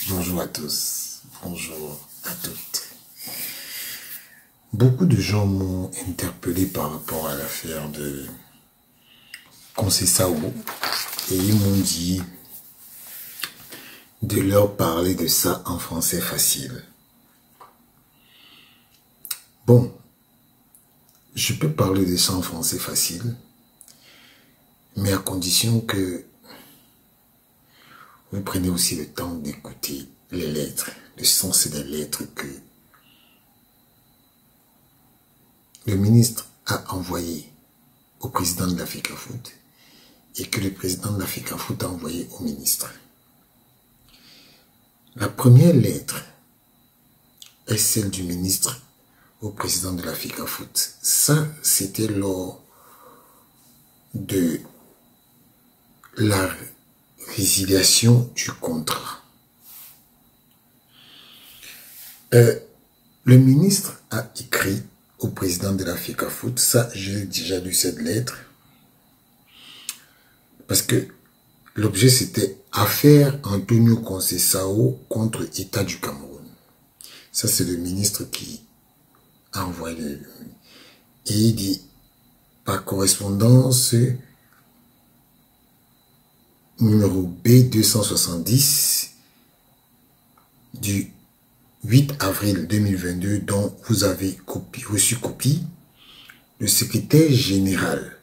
Bonjour à tous, bonjour à toutes. Beaucoup de gens m'ont interpellé par rapport à l'affaire de Conceição et ils m'ont dit de leur parler de ça en français facile. Bon, je peux parler de ça en français facile, mais à condition que vous prenez aussi le temps d'écouter les lettres, le sens des lettres que le ministre a envoyé au président de l'Africafoot et que le président de l'Africafoot a envoyé au ministre. La première lettre est celle du ministre au président de l'Africafoot. Ça, c'était lors de la résiliation du contrat. Le ministre a écrit au président de l'Africafoot, ça j'ai déjà lu cette lettre, parce que l'objet c'était affaire Antonio Conceição contre État du Cameroun. Ça c'est le ministre qui a envoyé et il dit par correspondance numéro B270 du 8 avril 2022 dont vous avez reçu copie, le secrétaire général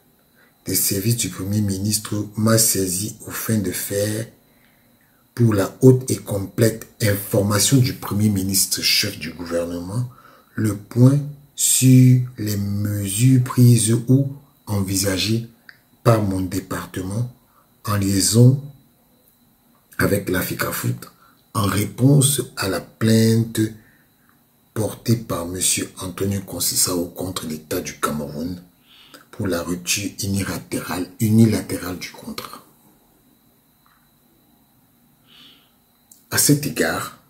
des services du Premier ministre m'a saisi aux fins de faire pour la haute et complète information du Premier ministre chef du gouvernement le point sur les mesures prises ou envisagées par mon département en liaison avec l'Africafoot en réponse à la plainte portée par M. Antonio Conceição contre l'État du Cameroun pour la rupture unilatérale du contrat. À cet égard,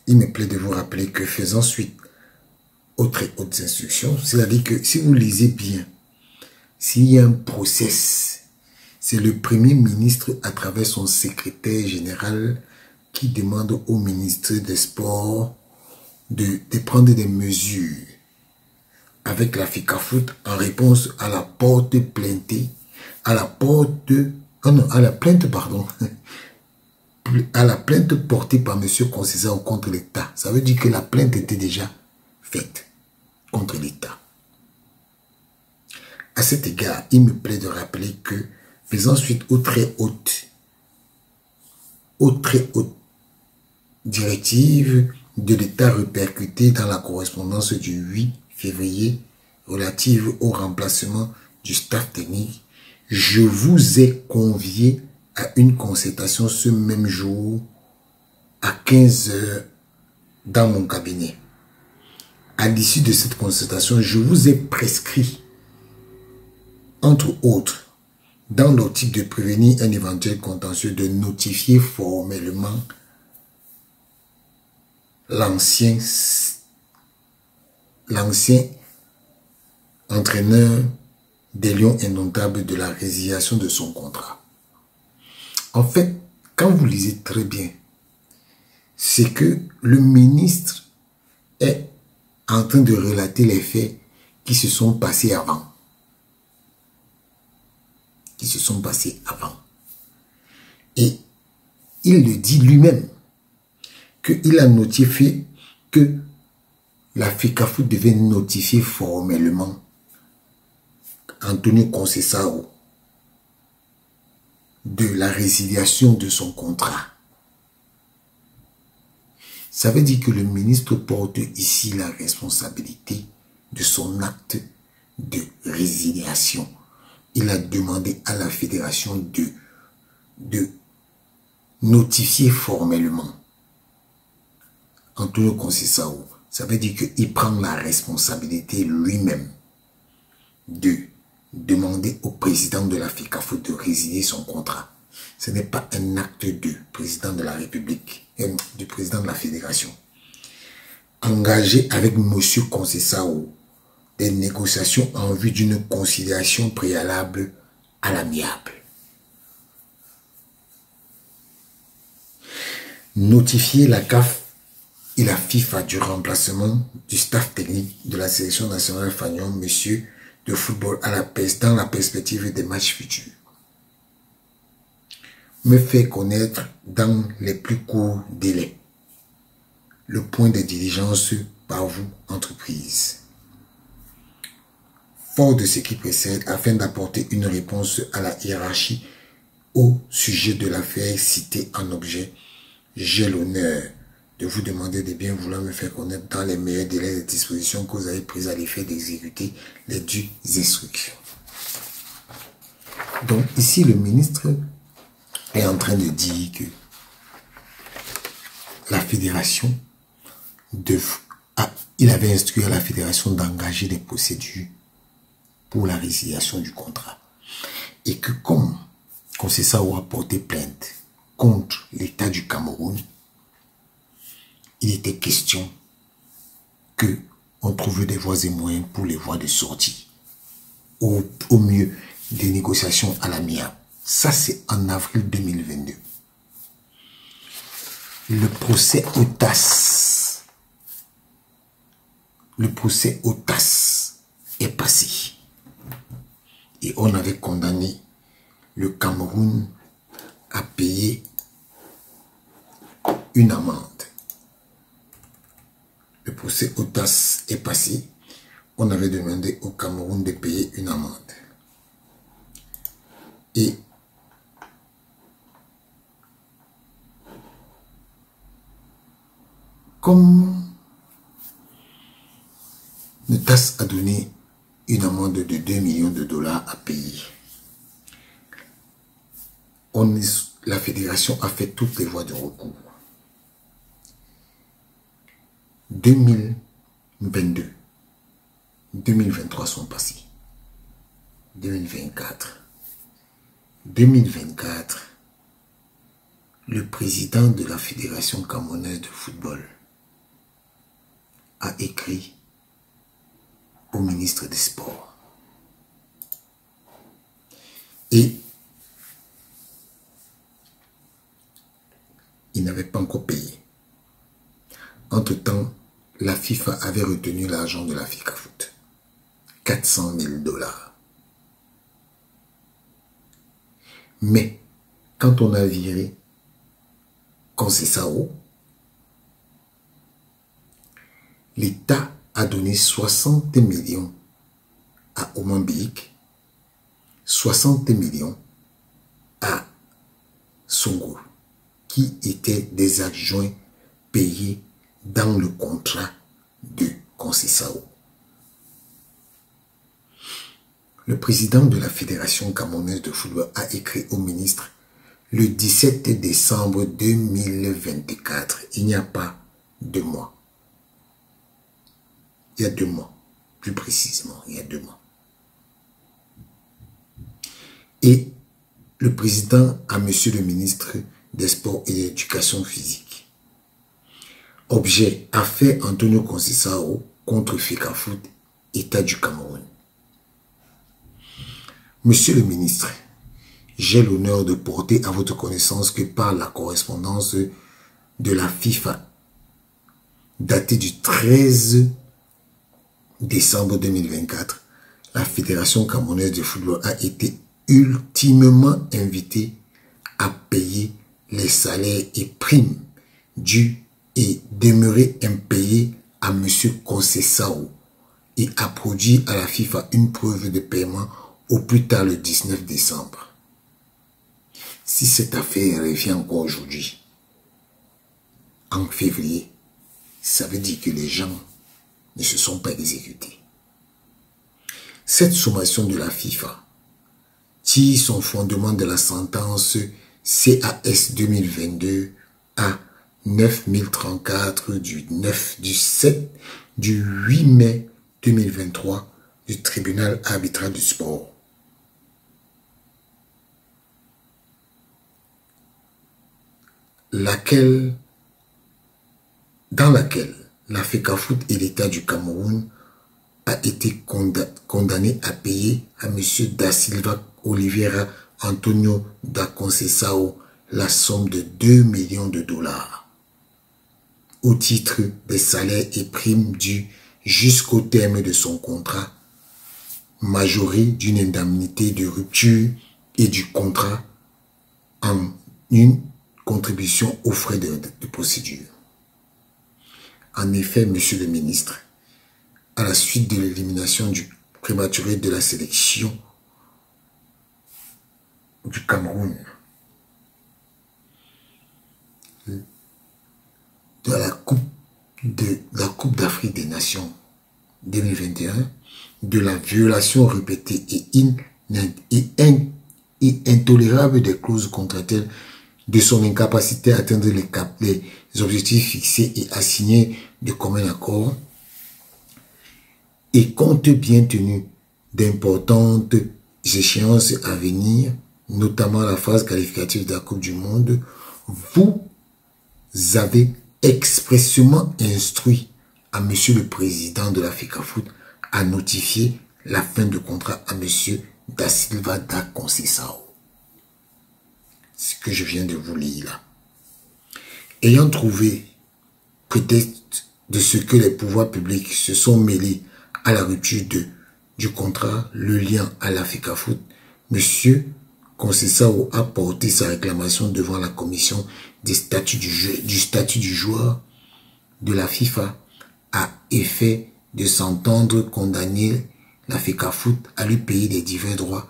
il me plaît de vous rappeler que faisant suite aux très hautes instructions, c'est-à-dire que si vous lisez bien, s'il y a un process, c'est le Premier ministre à travers son secrétaire général qui demande au ministre des Sports de prendre des mesures avec l'Africafoot en réponse à la porte plaintée, à la plainte portée par M. Conceição contre l'État. Ça veut dire que la plainte était déjà faite contre l'État. À cet égard, il me plaît de rappeler que, faisant suite aux très hautes directives de l'État répercutées dans la correspondance du 8 février relative au remplacement du staff technique, je vous ai convié à une concertation ce même jour à 15 h dans mon cabinet. À l'issue de cette concertation, je vous ai prescrit, entre autres, dans l'optique de prévenir un éventuel contentieux, de notifier formellement l'ancien entraîneur des Lions Indomptables de la résiliation de son contrat. En fait, quand vous lisez très bien, c'est que le ministre est en train de relater les faits qui se sont passés avant. Et il le dit lui-même qu'il a notifié que l'Africafoot devait notifier formellement Antonio Conceição de la résiliation de son contrat. Ça veut dire que le ministre porte ici la responsabilité de son acte de résiliation. Il a demandé à la fédération de notifier formellement Antonio Conceição. Ça veut dire qu'il prend la responsabilité lui-même de demander au président de l'Africafoot de résilier son contrat. Ce n'est pas un acte du président de la République, du président de la Fédération. Engagé avec M. Conceição des négociations en vue d'une conciliation préalable à l'amiable. notifier la CAF et la FIFA du remplacement du staff technique de la sélection nationale fagnon, monsieur de football à la PES, dans la perspective des matchs futurs. Me fait connaître dans les plus courts délais le point de diligence par vous, entreprise. Fort de ce qui précède, afin d'apporter une réponse à la hiérarchie au sujet de l'affaire citée en objet, j'ai l'honneur de vous demander de bien vouloir me faire connaître dans les meilleurs délais les dispositions que vous avez prises à l'effet d'exécuter les dues instructions. Donc ici, le ministre est en train de dire que la fédération, il avait instruit à la fédération d'engager des procédures pour la résiliation du contrat. Et que comme Conceição a porté plainte contre l'État du Cameroun, il était question qu'on trouve des voies et moyens pour les voies de sortie. Au mieux, des négociations à l'amiable. Ça, c'est en avril 2022. Le procès Autas est passé. Et on avait condamné le Cameroun à payer une amende. Le procès Autas est passé. On avait demandé au Cameroun de payer une amende. Et comme le TAS a donné une amende de 2 millions de dollars à payer, la fédération a fait toutes les voies de recours. 2022, 2023 sont passés. 2024, le président de la Fédération camerounaise de football a écrit au ministre des Sports. Et il n'avait pas encore payé. Entre-temps, la FIFA avait retenu l'argent de la FICAFOOT. 400 000 dollars. Mais, quand on a viré Conceição, l'État a donné 60 millions à Omambik, 60 millions à Songo, qui étaient des adjoints payés dans le contrat de Conceição. Le président de la Fédération camerounaise de football a écrit au ministre le 17 décembre 2024. Il n'y a pas 2 mois. Il y a 2 mois. Plus précisément, il y a 2 mois. Et le président a monsieur le ministre des Sports et de l'Éducation physique. Objet, affaire Antonio Conceição contre FICAFOOT, État du Cameroun. Monsieur le ministre, j'ai l'honneur de porter à votre connaissance que par la correspondance de la FIFA, datée du 13 décembre 2024, la Fédération camerounaise de football a été ultimement invitée à payer les salaires et primes dus et demeurés impayés à M. Conceição et a produit à la FIFA une preuve de paiement au plus tard le 19 décembre. Si cette affaire revient encore aujourd'hui, en février, ça veut dire que les gens ne se sont pas exécutés. Cette sommation de la FIFA tire son fondement de la sentence CAS 2022 à 9034 du 8 mai 2023 du tribunal arbitral du sport. Dans laquelle la FECAFOOT et l'État du Cameroun a été condamné à payer à M. Da Silva Oliveira Antonio da Conceição la somme de 2 millions de dollars. au titre des salaires et primes dus jusqu'au terme de son contrat, majoré d'une indemnité de rupture et du contrat en une contribution aux frais de procédure. En effet, monsieur le ministre, à la suite de l'élimination prématurée de la sélection du Cameroun, de la Coupe d'Afrique des Nations 2021, de la violation répétée et intolérable des clauses contractuelles, de son incapacité à atteindre les objectifs fixés et assignés de commun accord, et compte bien tenu d'importantes échéances à venir, notamment la phase qualificative de la Coupe du Monde, vous avez expressément instruit à monsieur le président de la FECAFOOT à notifier la fin de contrat à monsieur Da Silva da Conceição. Ce que je viens de vous lire là. Ayant trouvé prétexte de ce que les pouvoirs publics se sont mêlés à la rupture du contrat, le lien à la FECAFOOT, monsieur Conceição a porté sa réclamation devant la commission du statut du joueur de la FIFA à effet de s'entendre condamner la FECAFOOT à lui payer les divers droits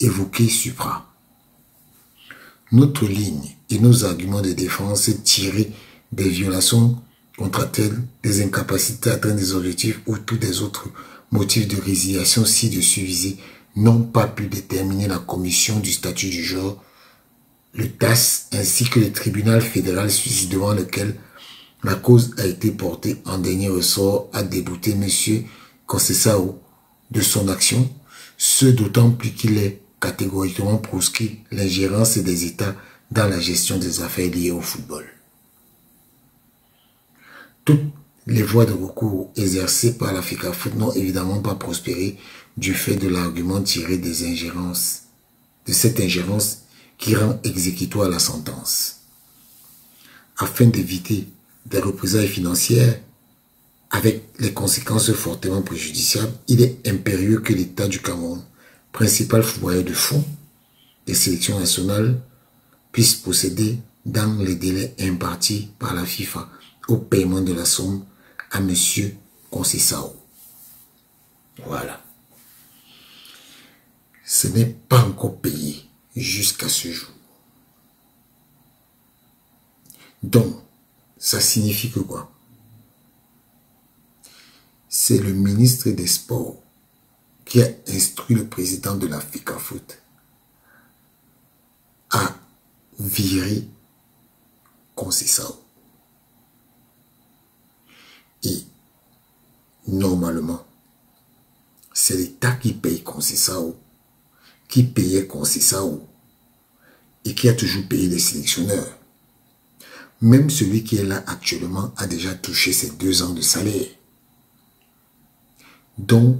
évoqués supra. Notre ligne et nos arguments de défense tirés des violations contractuelles, des incapacités à atteindre des objectifs ou tous des autres motifs de résiliation ci-dessus visés n'ont pas pu déterminer la commission du statut du genre, le TAS ainsi que le tribunal fédéral suisse devant lequel la cause a été portée en dernier ressort à débouter M. Conceição de son action, ce d'autant plus qu'il est catégoriquement proscrit l'ingérence des États dans la gestion des affaires liées au football. Toutes les voies de recours exercées par la FECAFOOT n'ont évidemment pas prospéré du fait de l'argument tiré des ingérences, de cette ingérence qui rend exécutoire la sentence. Afin d'éviter des représailles financières avec les conséquences fortement préjudiciables, il est impérieux que l'État du Cameroun, principal fournisseur de fonds des sélections nationales, puisse procéder dans les délais impartis par la FIFA au paiement de la somme à M. Conceição. Voilà. Ce n'est pas encore payé jusqu'à ce jour. Donc, ça signifie que quoi? C'est le ministre des Sports qui a instruit le président de la FECAFOOT à virer Conceição. Et normalement, c'est l'État qui paye Conceição, qui payait Conceição et qui a toujours payé les sélectionneurs. Même celui qui est là actuellement a déjà touché ses 2 ans de salaire. Donc,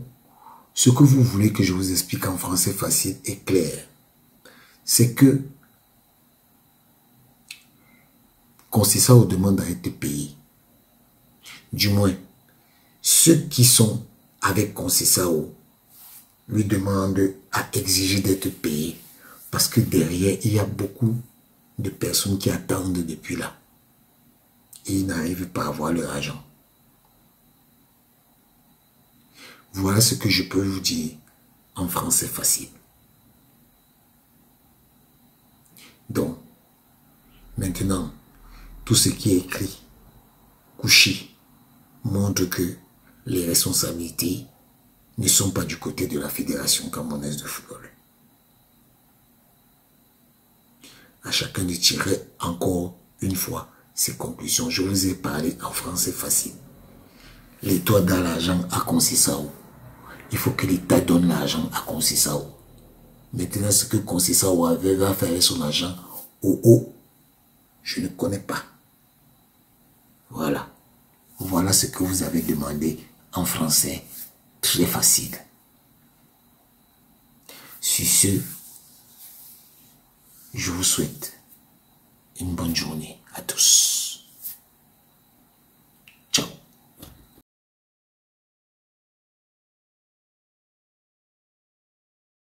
ce que vous voulez que je vous explique en français facile et clair, c'est que Conceição demande à être payé. Du moins, ceux qui sont avec Conceição lui demandent à exiger d'être payé parce que derrière, il y a beaucoup de personnes qui attendent depuis là. Et ils n'arrivent pas à avoir leur argent. Voilà ce que je peux vous dire en français facile. Donc, maintenant, tout ce qui est écrit, couché, montre que les responsabilités ne sont pas du côté de la Fédération camerounaise de football. À chacun de tirer encore une fois ses conclusions. Je vous ai parlé en français facile. L'État donne l'argent à Conceição. Il faut que l'État donne l'argent à Conceição. Maintenant, ce que Conceição va faire avec son argent, je ne connais pas. Voilà. Voilà ce que vous avez demandé en français très facile. Sur ce, je vous souhaite une bonne journée.